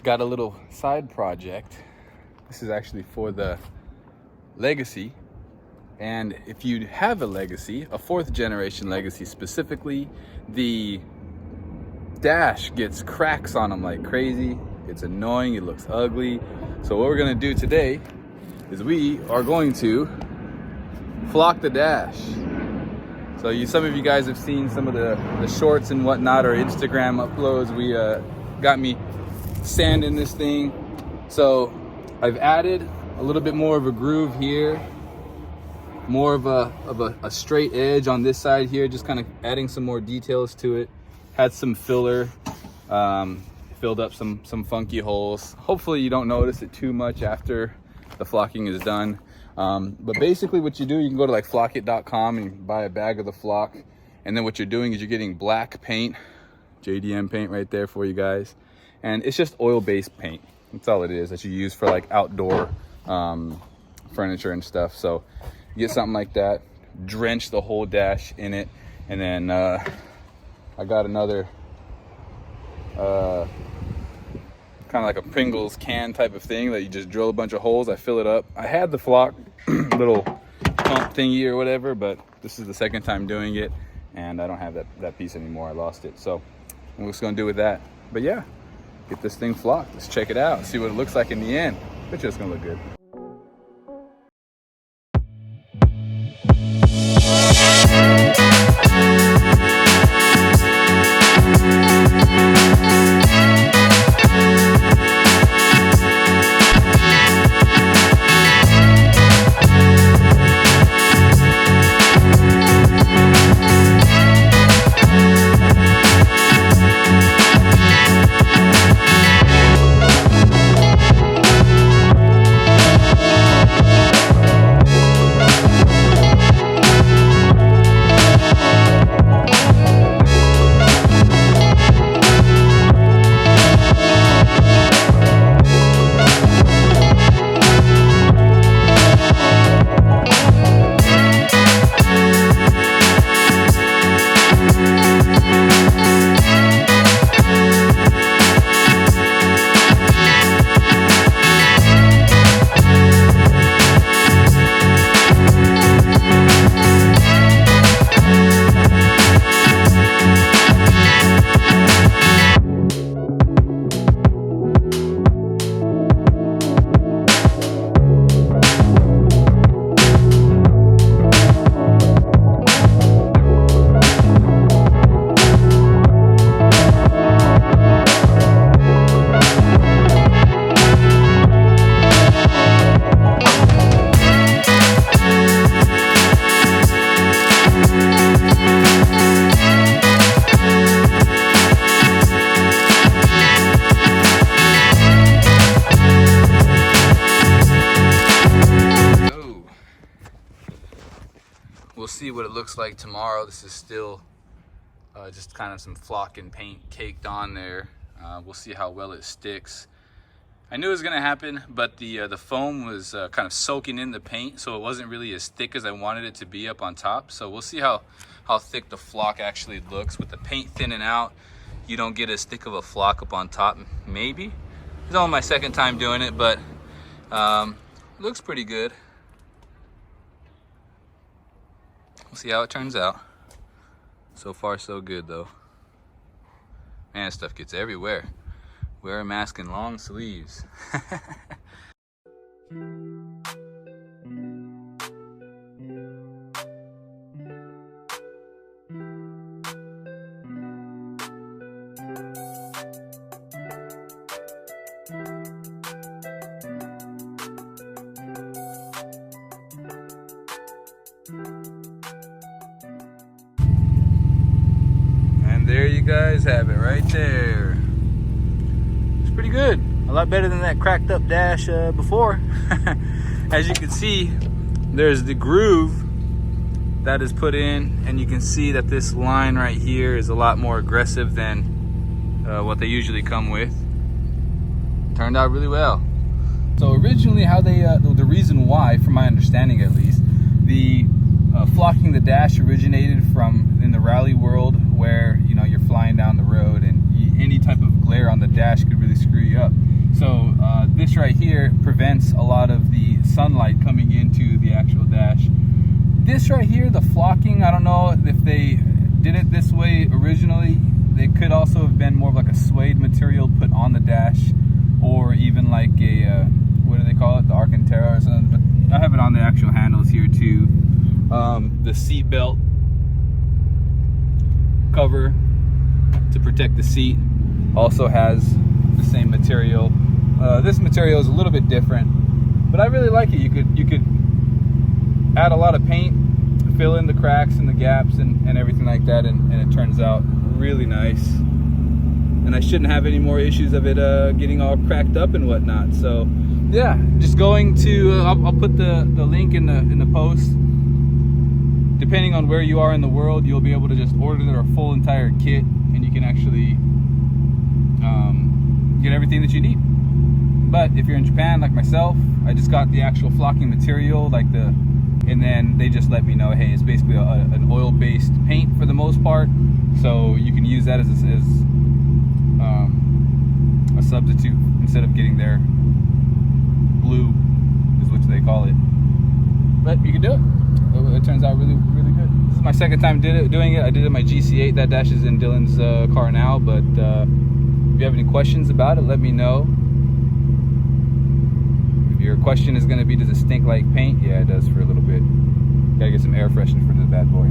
Got a little side project. This is actually for the Legacy. And if you have a Legacy, a 4th generation Legacy specifically, the dash gets cracks on them like crazy. It's annoying, it looks ugly. So what we're gonna do today is we are going to flock the dash. So some of you guys have seen some of the shorts and whatnot, or Instagram uploads. We got me sanding this thing. So I've added a little bit more of a groove here, more of a straight edge on this side here, just kind of adding some more details to it. Had some filler, filled up some funky holes. Hopefully you don't notice it too much after the flocking is done. But basically what you do, you can go to like flockit.com and buy a bag of the flock. And then what you're doing is you're getting black paint, JDM paint right there for you guys. And it's just oil-based paint. That's all it is, that you use for like outdoor furniture and stuff. So you get something like that, drench the whole dash in it. And then I got another kind of like a Pringles can type of thing that you just drill a bunch of holes. I fill it up. I had the flock little pump thingy or whatever, but this is the second time doing it, and I don't have that piece anymore. I lost it. So I'm just gonna do with that. But yeah, get this thing flocked. Let's check it out, see what it looks like in the end. It's just gonna look good. We'll see what it looks like tomorrow. This is still just kind of some flock and paint caked on there. We'll see how well it sticks. I knew it was gonna happen, but the foam was kind of soaking in the paint, so it wasn't really as thick as I wanted it to be up on top. So we'll see how thick the flock actually looks. With the paint thinning out, you don't get as thick of a flock up on top, maybe. It's only my second time doing it, but looks pretty good. We'll see how it turns out. So far, so good, though. Man, this stuff gets everywhere. Wear a mask and long sleeves. you guys have it right there. It's pretty good. A lot better than that cracked up dash before. As you can see, there's the groove that is put in, and you can see that this line right here is a lot more aggressive than what they usually come with. Turned out really well. So originally how they, the reason why, from my understanding at least, the flocking the dash originated from in the rally world, where you're flying down the road and any type of glare on the dash could really screw you up. So this right here prevents a lot of the sunlight coming into the actual dash. This right here, the flocking, I don't know if they did it this way originally. They could also have been more of like a suede material put on the dash, or even like a what do they call it, the Alcantara or something. But I have it on the actual handles here too. The seat belt cover to protect the seat also has the same material. This material is a little bit different, but I really like it. You could add a lot of paint, fill in the cracks and the gaps and everything like that, and it turns out really nice. And I shouldn't have any more issues of it getting all cracked up and whatnot. So yeah, just going to I'll put the link in the post. Depending on where you are in the world, you'll be able to just order their full entire kit, and you can actually get everything that you need. But if you're in Japan like myself, I just got the actual flocking material, and then they just let me know, hey, it's basically an oil-based paint for the most part, so you can use that as a substitute instead of getting their blue, is what they call it. But you can do it. It turns out really, really good. This is my second time doing it. I did it in my GC8. That dash is in Dylan's car now, but if you have any questions about it, let me know. If your question is going to be, does it stink like paint? Yeah, it does for a little bit. Gotta get some air freshener for this bad boy.